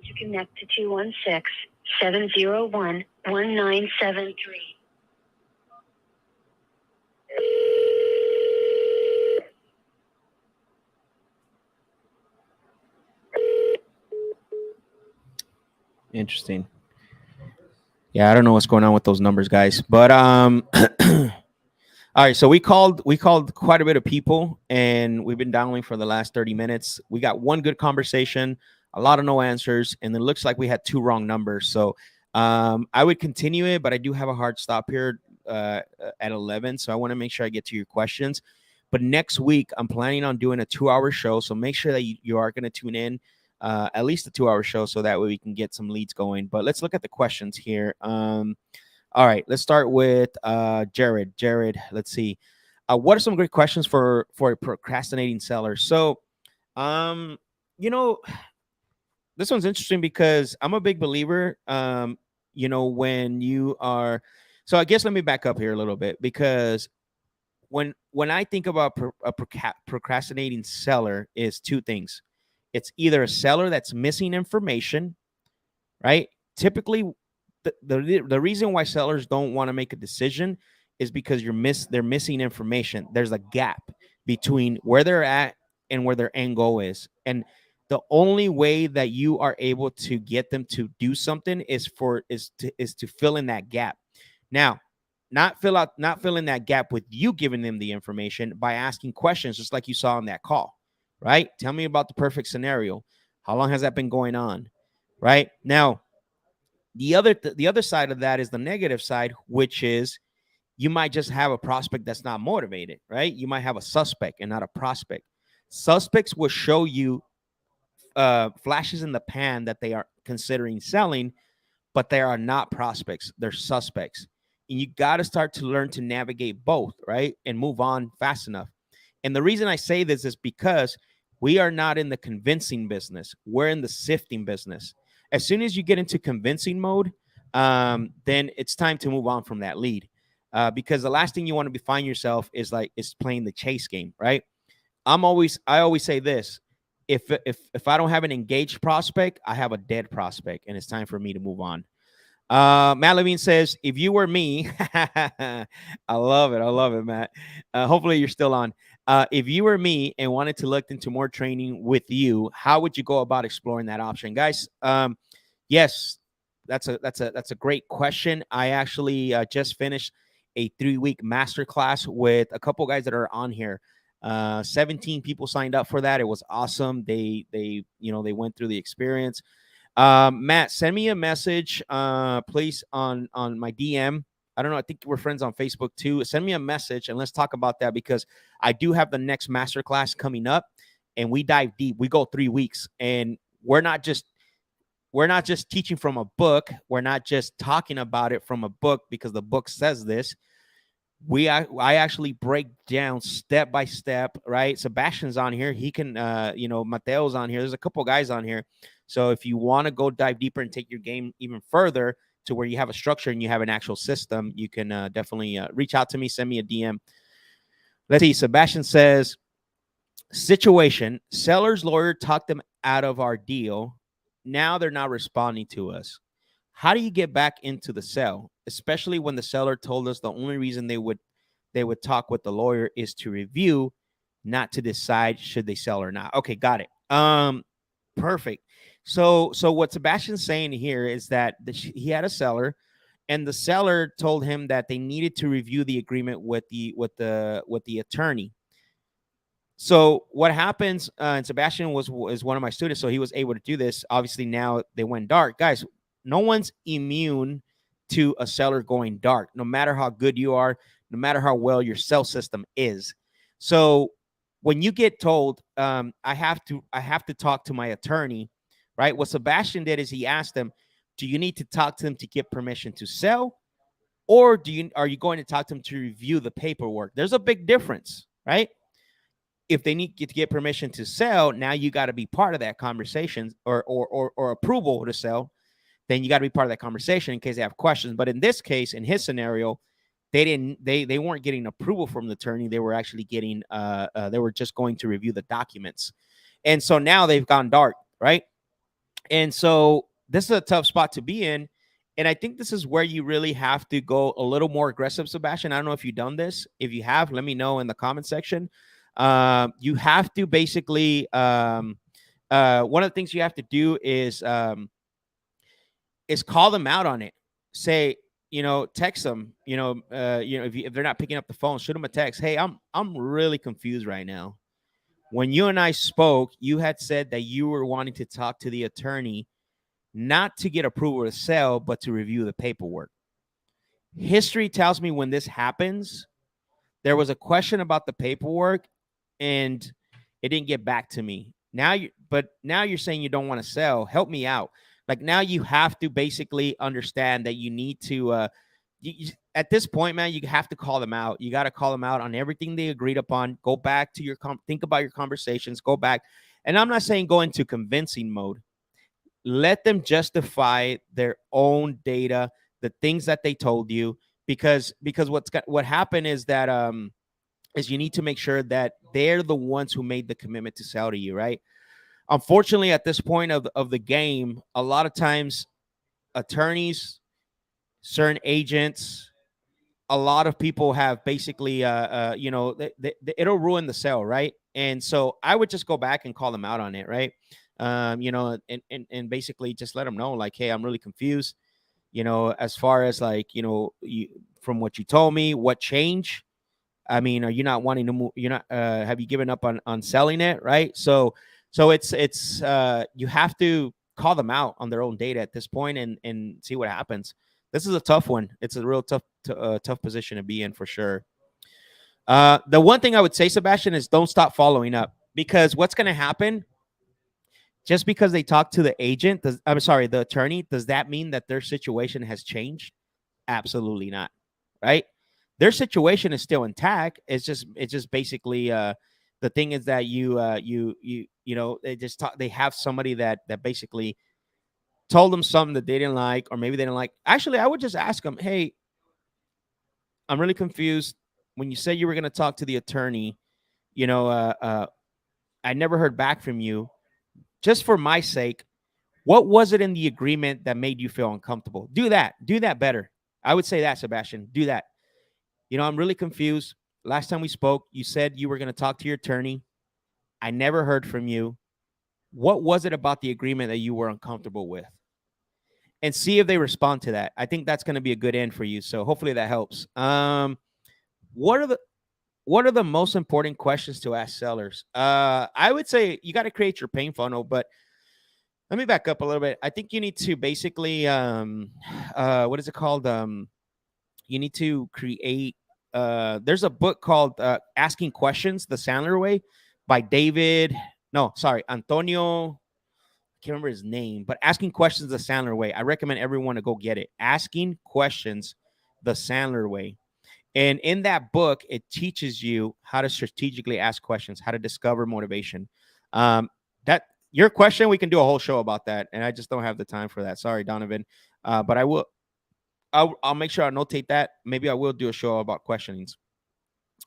To connect to 216 701 1973. Interesting. Yeah, I don't know what's going on with those numbers, guys. But all right, so we called quite a bit of people, and we've been dialing for the last 30 minutes. We got one good conversation, a lot of no answers, and it looks like we had 2 wrong numbers. So I would continue it, but I do have a hard stop here at 11, so I want to make sure I get to your questions. But next week, I'm planning on doing a 2-hour show, so make sure that you are going to tune in. At least a 2-hour show, so that way we can get some leads going. But let's look at the questions here. All right, let's start with Jared. Jared, let's see. What are some great questions for a procrastinating seller? So, you know, this one's interesting because I'm a big believer. When you are, so I guess let me back up here a little bit, because when I think about a procrastinating seller, is 2 things. It's either a seller that's missing information, right? Typically, the reason why sellers don't want to make a decision is because they're missing information. There's a gap between where they're at and where their end goal is. And the only way that you are able to get them to do something is to fill in that gap. Now, not fill in that gap with you giving them the information by asking questions, just like you saw on that call. Right? Tell me about the perfect scenario. How long has that been going on? Right? Now, the other side of that is the negative side, which is you might just have a prospect that's not motivated, right? You might have a suspect and not a prospect. Suspects will show you flashes in the pan that they are considering selling, but they are not prospects. They're suspects. and you got to start to learn to navigate both, right? And move on fast enough. And the reason I say this is because we are not in the convincing business. We're in the sifting business. As soon as you get into convincing mode, then it's time to move on from that lead. Because the last thing you want to be find yourself is playing the chase game, right? I always say this: if I don't have an engaged prospect, I have a dead prospect, and it's time for me to move on. Matt Levine says, if you were me, I love it. I love it, Matt. Hopefully you're still on. If you were me and wanted to look into more training with you, how would you go about exploring that option, guys? Yes, that's a great question. I actually just finished a 3-week masterclass with a couple guys that are on here. 17 people signed up for that. It was awesome. They went through the experience. Matt, send me a message, please, on my DM. I don't know. I think we're friends on Facebook too. Send me a message and let's talk about that, because I do have the next masterclass coming up, and we dive deep. We go 3 weeks, and we're not just teaching from a book. We're not just talking about it from a book because the book says this. I actually break down step by step, right? Sebastian's on here. He can, Mateo's on here. There's a couple guys on here. So if you want to go dive deeper and take your game even further to where you have a structure and you have an actual system, you can definitely reach out to me, send me a DM. Let's see. Sebastian says, situation, seller's lawyer talked them out of our deal. Now they're not responding to us. How do you get back into the sale, especially when the seller told us the only reason they would talk with the lawyer is to review, not to decide should they sell or not? Okay, got it. Perfect. So what Sebastian's saying here is that he had a seller, and the seller told him that they needed to review the agreement with the attorney. So what happens, and Sebastian is one of my students, so he was able to do this. Obviously, now they went dark. Guys, no one's immune to a seller going dark, no matter how good you are, no matter how well your sell system is. So when you get told, I have to talk to my attorney, right? What Sebastian did is he asked them, do you need to talk to them to get permission to sell? Or are you going to talk to them to review the paperwork? There's a big difference, right? If they need to get permission to sell, now you got to be part of that conversation, or approval to sell. Then you got to be part of that conversation in case they have questions. But in this case, in his scenario, they weren't getting approval from the attorney. They were actually getting they were just going to review the documents. And so now they've gone dark, right? And so this is a tough spot to be in. And I think this is where you really have to go a little more aggressive, Sebastian. I don't know if you've done this. If you have, let me know in the comment section. You have to basically, one of the things you have to do is call them out on it. Say, text them, if they're not picking up the phone, shoot them a text. Hey, I'm really confused right now. When you and I spoke, you had said that you were wanting to talk to the attorney, not to get approval to sell, but to review the paperwork. History tells me when this happens, there was a question about the paperwork and it didn't get back to me. Now you're saying you don't want to sell. Help me out. Like, now you have to basically understand that you need to, at this point, man, you have to call them out. You got to call them out on everything they agreed upon. Go back to think about your conversations, go back. And I'm not saying go into convincing mode. Let them justify their own data, the things that they told you, because what happened is that, is you need to make sure that they're the ones who made the commitment to sell to you, right? Unfortunately, at this point of the game, a lot of times attorneys, certain agents, a lot of people have basically, it'll ruin the sale, right? And so I would just go back and call them out on it, right? And basically just let them know, like, hey, I'm really confused, as far as from what you told me, what changed? I mean, are you not wanting to move? You're not, have you given up on selling it? Right. So it's you have to call them out on their own data at this point and see what happens. This is a tough one. It's a real tough position to be in for sure. The one thing I would say, Sebastian, is don't stop following up, because what's going to happen, just because they talk to the agent, the attorney, does that mean that their situation has changed? Absolutely not. right? Their situation is still intact. It's just basically the thing is that they have somebody that basically told them something that they didn't like, or maybe they didn't like. Actually, I would just ask them, hey, I'm really confused. When you said you were going to talk to the attorney, you know, I never heard back from you. Just for my sake, what was it in the agreement that made you feel uncomfortable? Do that. Do that better. I would say that, Sebastian. Do that. I'm really confused. Last time we spoke, you said you were going to talk to your attorney. I never heard from you. What was it about the agreement that you were uncomfortable with? And see if they respond to that. I think that's going to be a good end for you. So hopefully that helps. What are the most important questions to ask sellers? I would say you got to create your pain funnel, but let me back up a little bit. I think you need to basically, what is it called? You need to create, there's a book called Asking Questions, The Sandler Way by Antonio. I can't remember his name, but Asking Questions, The Sandler Way. I recommend everyone to go get it. Asking Questions, The Sandler Way. And in that book, it teaches you how to strategically ask questions, how to discover motivation. That your question, we can do a whole show about that, and I just don't have the time for that. Sorry, Donovan, but I will. I'll make sure I notate that. Maybe I will do a show about questionings.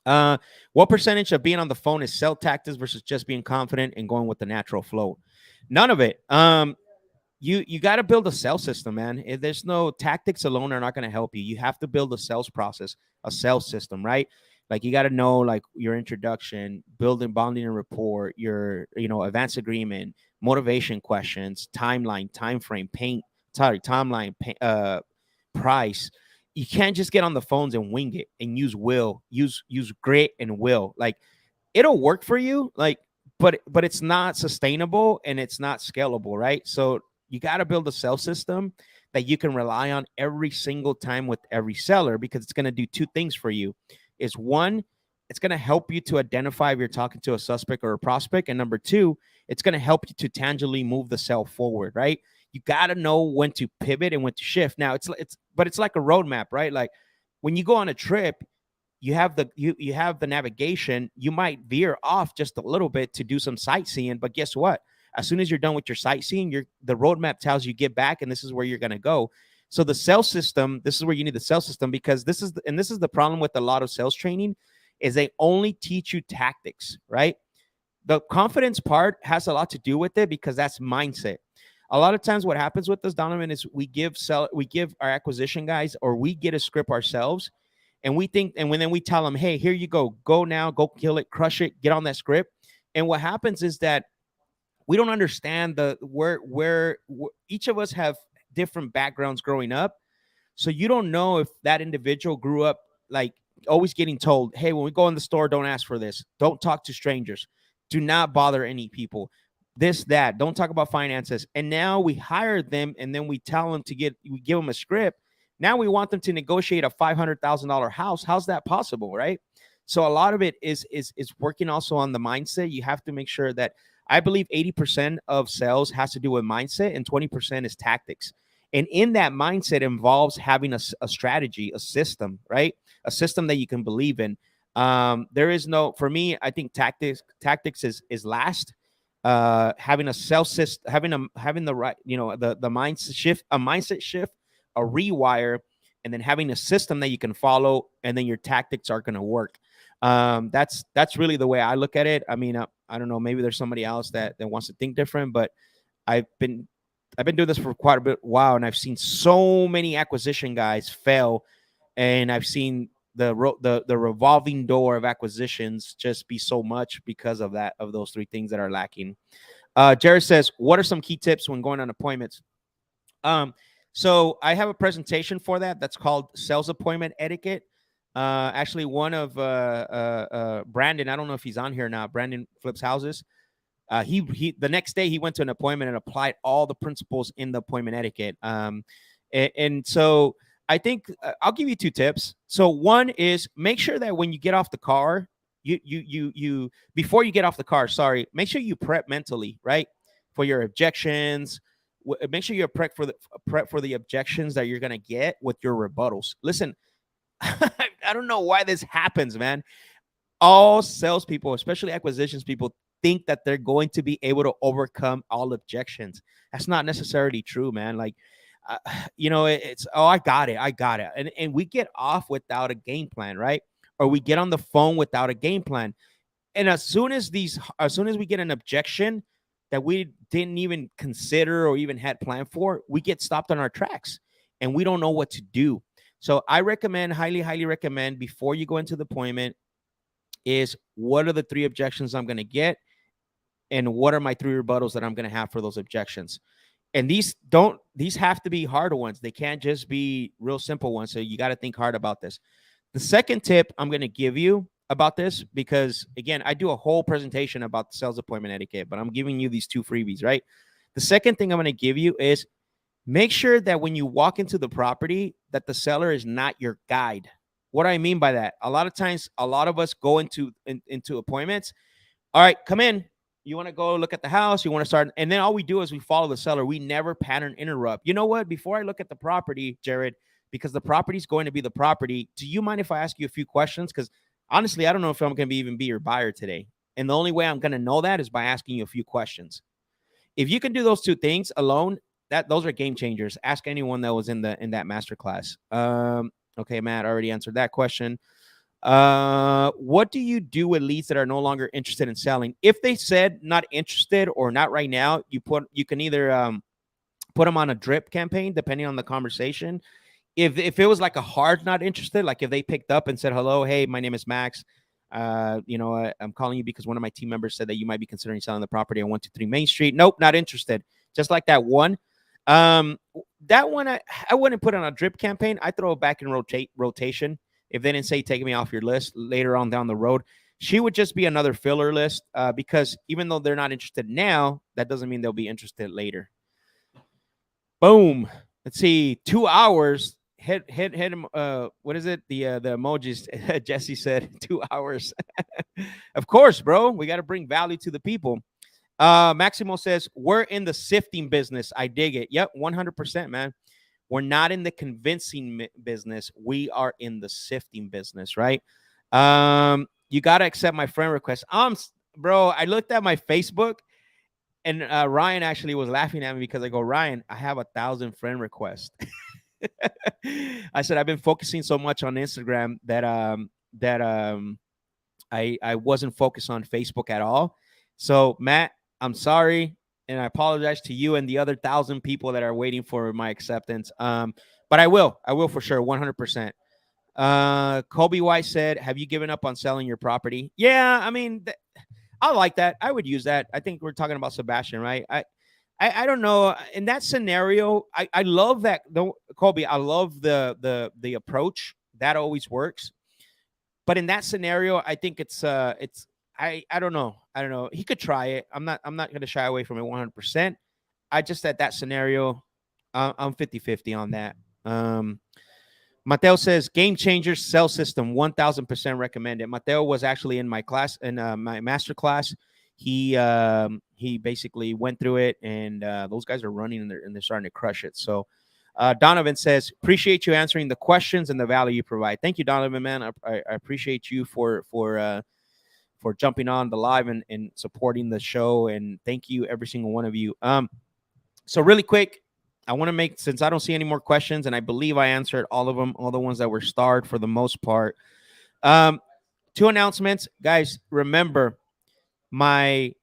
What percentage of being on the phone is sell tactics versus just being confident and going with the natural flow? None of it. You got to build a sales system, man. If there's no tactics alone are not going to help you. You have to build a sales process, a sales system, right? Like you got to know like your introduction, building bonding and rapport, your advance agreement, motivation questions, timeline, time frame, timeline, price. You can't just get on the phones and wing it and use grit and will. Like it'll work for you, like, but it's not sustainable and it's not scalable, right? So you got to build a sales system that you can rely on every single time with every seller, because it's going to do two things for you. Is one, it's going to help you to identify if you're talking to a suspect or a prospect. And number two, it's going to help you to tangibly move the sale forward, right? You got to know when to pivot and when to shift. Now it's like a roadmap, right? Like when you go on a trip, you have the navigation. You might veer off just a little bit to do some sightseeing, but guess what? As soon as you're done with your sightseeing, the roadmap tells you get back, and this is where you're going to go. So the sales system, this is where you need the sales system, because this is the problem with a lot of sales training, is they only teach you tactics, right? The confidence part has a lot to do with it, because that's mindset. A lot of times what happens with us, Donovan, is we give our acquisition guys, or we get a script ourselves, and we think, and then we tell them, hey, here you go now, go kill it, crush it, get on that script. And what happens is that we don't understand where each of us have different backgrounds growing up. So you don't know if that individual grew up like always getting told, hey, when we go in the store, don't ask for this. Don't talk to strangers. Do not bother any people. This, that. Don't talk about finances. And now we hire them, and then we tell them we give them a script. Now we want them to negotiate a $500,000 house. How's that possible, right? So a lot of it is working also on the mindset. You have to make sure that, I believe 80% of sales has to do with mindset and 20% is tactics. And in that mindset involves having a strategy, a system, right? A system that you can believe in. There is no, for me, I think tactics is last. Having a sales system, having the right, the mindset shift, a rewire, and then having a system that you can follow, and then your tactics are going to work. That's really the way I look at it. I mean, I don't know, maybe there's somebody else that wants to think different, but I've been doing this for quite a while, and I've seen so many acquisition guys fail, and I've seen the revolving door of acquisitions just be so much because of those three things that are lacking. Jared says, what are some key tips when going on appointments? So I have a presentation for that. That's called Sales Appointment Etiquette. Actually, one of Brandon, I don't know if he's on here now. Brandon flips houses. He the next day he went to an appointment and applied all the principles in the appointment etiquette. And so I think I'll give you two tips. So one is, make sure that when you get off the car, you before you get off the car, make sure you prep mentally, right, for your objections. Make sure you're prep for the objections that you're gonna get with your rebuttals. Listen, I don't know why this happens, man. All salespeople, especially acquisitions people, think that they're going to be able to overcome all objections. That's not necessarily true, man. Like, uh, it's, oh, I got it, and we get off without a game plan, right? Or we get on the phone without a game plan, and as soon as we get an objection that we didn't even consider or even had planned for, we get stopped on our tracks, and we don't know what to do. So I recommend, highly recommend, before you go into the appointment, is what are the 3 objections I'm going to get, and what are my 3 rebuttals that I'm going to have for those objections. And these have to be harder ones. They can't just be real simple ones. So you got to think hard about this. The second tip I'm going to give you about this, because again, I do a whole presentation about sales appointment etiquette, but I'm giving you these 2 freebies, right? The second thing I'm going to give you is make sure that when you walk into the property, that the seller is not your guide. What do I mean by that? A lot of times, a lot of us go into appointments. All right, come in. You want to go look at the house. You want to start. And then all we do is we follow the seller. We never pattern interrupt. You know what? Before I look at the property, Jared, because the property is going to be the property, do you mind if I ask you a few questions? Because honestly, I don't know if I'm going to even be your buyer today. And the only way I'm going to know that is by asking you a few questions. If you can do those 2 things alone, those are game changers. Ask anyone that was in that masterclass. Okay, Matt already answered that question. What do you do with leads that are no longer interested in selling? If they said not interested or not right now, you can either put them on a drip campaign depending on the conversation. If it was like a hard not interested, like if they picked up and said, hello, hey, my name is Max. I'm calling you because one of my team members said that you might be considering selling the property on 123 Main Street. Nope, not interested. Just like that one. That one I wouldn't put on a drip campaign. I throw it back in rotation. If they didn't say take me off your list later on down the road, she would just be another filler list, because even though they're not interested now, that doesn't mean they'll be interested later. Boom. Let's see. 2 hours. Hit him. What is it? The emojis. Jesse said 2 hours. Of course, bro. We got to bring value to the people. Maximo says, we're in the sifting business. I dig it. Yep, 100%, man. We're not in the convincing business. We are in the sifting business, right? You got to accept my friend request. Bro, I looked at my Facebook, and Ryan actually was laughing at me because I go, Ryan, I have 1,000 friend requests. I said, I've been focusing so much on Instagram that I wasn't focused on Facebook at all. So, Matt, I'm sorry, and I apologize to you and the other 1,000 people that are waiting for my acceptance. But I will for sure, 100%. Kobe White said, have you given up on selling your property? Yeah, I mean, I like that. I would use that. I think we're talking about Sebastian, right? I don't know. In that scenario, I love that. Kobe, I love the approach. That always works. But in that scenario, I think it's I don't know. He could try it. I'm not going to shy away from it 100%. I just, at that scenario, I'm 50-50 on that. Mateo says, game changers sell system, 1,000% recommended. Mateo was actually in my class, in my master class. He basically went through it, and those guys are running, and they're starting to crush it. So Donovan says, appreciate you answering the questions and the value you provide. Thank you, Donovan, man. I appreciate you for jumping on the live and supporting the show. And thank you, every single one of you. So really quick, I want to make, since I don't see any more questions, and I believe I answered all of them, all the ones that were starred for the most part. 2 announcements, guys. Remember, my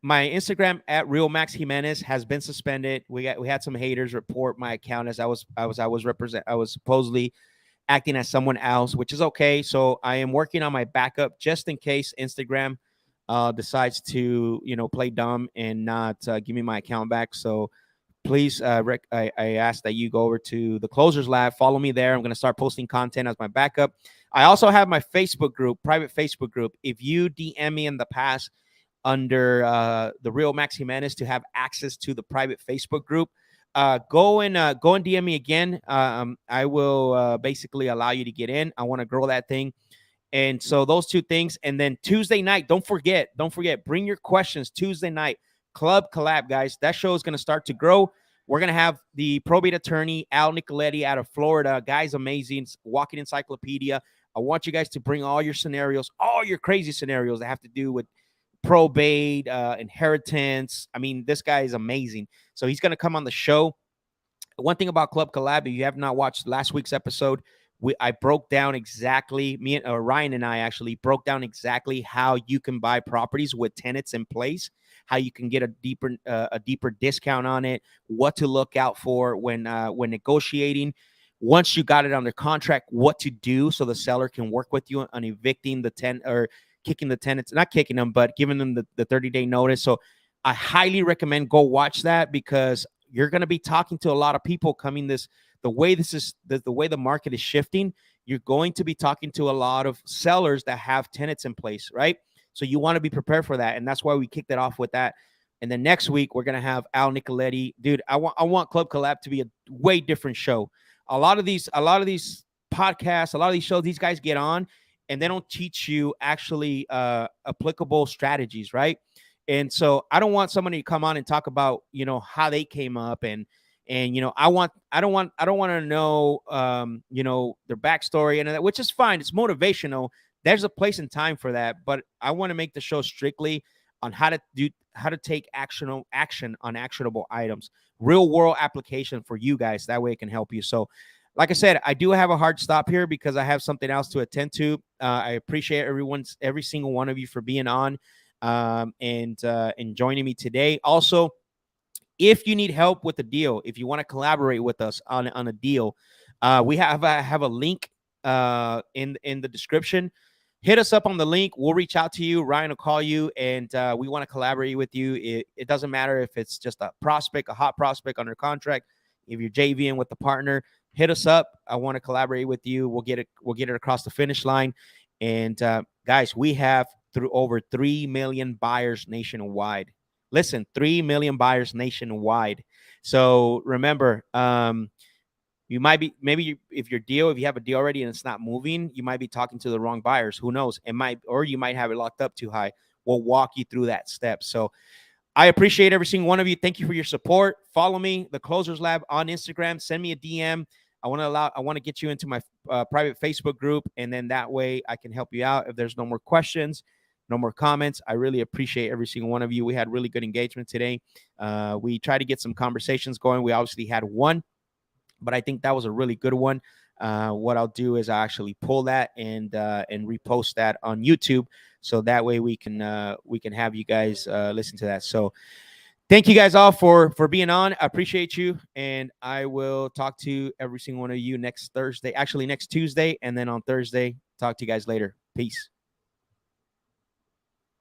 Instagram at Real Max Jimenez has been suspended. We had some haters report my account as I was supposedly acting as someone else, which is okay. So I am working on my backup just in case Instagram decides to play dumb and not give me my account back. So please, Rick, I ask that you go over to the Closers Lab. Follow me there. I'm going to start posting content as my backup. I also have my Facebook group, private Facebook group. If you DM me in the past under the Real Max Jimenez to have access to the private Facebook group, go and DM me again. I will basically allow you to get in. I want to grow that thing. And so those 2 things. And then Tuesday night, don't forget, bring your questions Tuesday night. Club Collab, guys. That show is going to start to grow. We're going to have the probate attorney, Al Nicoletti, out of Florida. Guy's amazing, walking encyclopedia. I want you guys to bring all your scenarios, all your crazy scenarios that have to do with probate, inheritance. I mean, this guy is amazing. So he's going to come on the show. One thing about Club Collab, if you have not watched last week's episode, I broke down exactly, Ryan and I actually broke down exactly how you can buy properties with tenants in place, how you can get a deeper discount on it, what to look out for when negotiating. Once you got it under contract, what to do so the seller can work with you on evicting the tenant or kicking the tenants, not kicking them, but giving them the 30-day notice. So I highly recommend go watch that, because you're going to be talking to a lot of people coming the way the market is shifting. You're going to be talking to a lot of sellers that have tenants in place, right? So you want to be prepared for that. And that's why we kicked it off with that. And then next week, we're going to have Al Nicoletti. Dude, I want Club Collab to be a way different show. A lot of these podcasts, a lot of these shows, these guys get on and they don't teach you actually applicable strategies, right? And so I don't want somebody to come on and talk about, how they came up and I don't want to know, their backstory and that, which is fine. It's motivational. There's a place and time for that, but I want to make the show strictly on how to take action on actionable items, real world application for you guys. That way it can help you. So, like I said, I do have a hard stop here because I have something else to attend to. I appreciate every single one of you for being on. And joining me today. Also, if you need help with a deal, if you want to collaborate with us on a deal, we have a link in the description. Hit us up on the link. We'll reach out to you. Ryan will call you, and we want to collaborate with you. It doesn't matter if it's just a hot prospect under contract. If you're JVing with the partner, hit us up. I want to collaborate with you. We'll get it across the finish line. And guys, we have through over 3 million buyers nationwide. Listen, 3 million buyers nationwide. So remember, you might be, if you have a deal already and it's not moving, you might be talking to the wrong buyers. Who knows? Or you might have it locked up too high. We'll walk you through that step. So I appreciate every single one of you. Thank you for your support. Follow me, the Closers Lab, on Instagram. Send me a DM. I want to get you into my private Facebook group, and then that way I can help you out. If there's no more questions, no more comments, I really appreciate every single one of you. We had really good engagement today. We tried to get some conversations going. We obviously had one, but I think that was a really good one. What I'll do is I actually pull that and repost that on YouTube, so that way we can have you guys listen to that. So thank you guys all for being on. I appreciate you, and I will talk to every single one of you next Tuesday, and then on Thursday, talk to you guys later. Peace.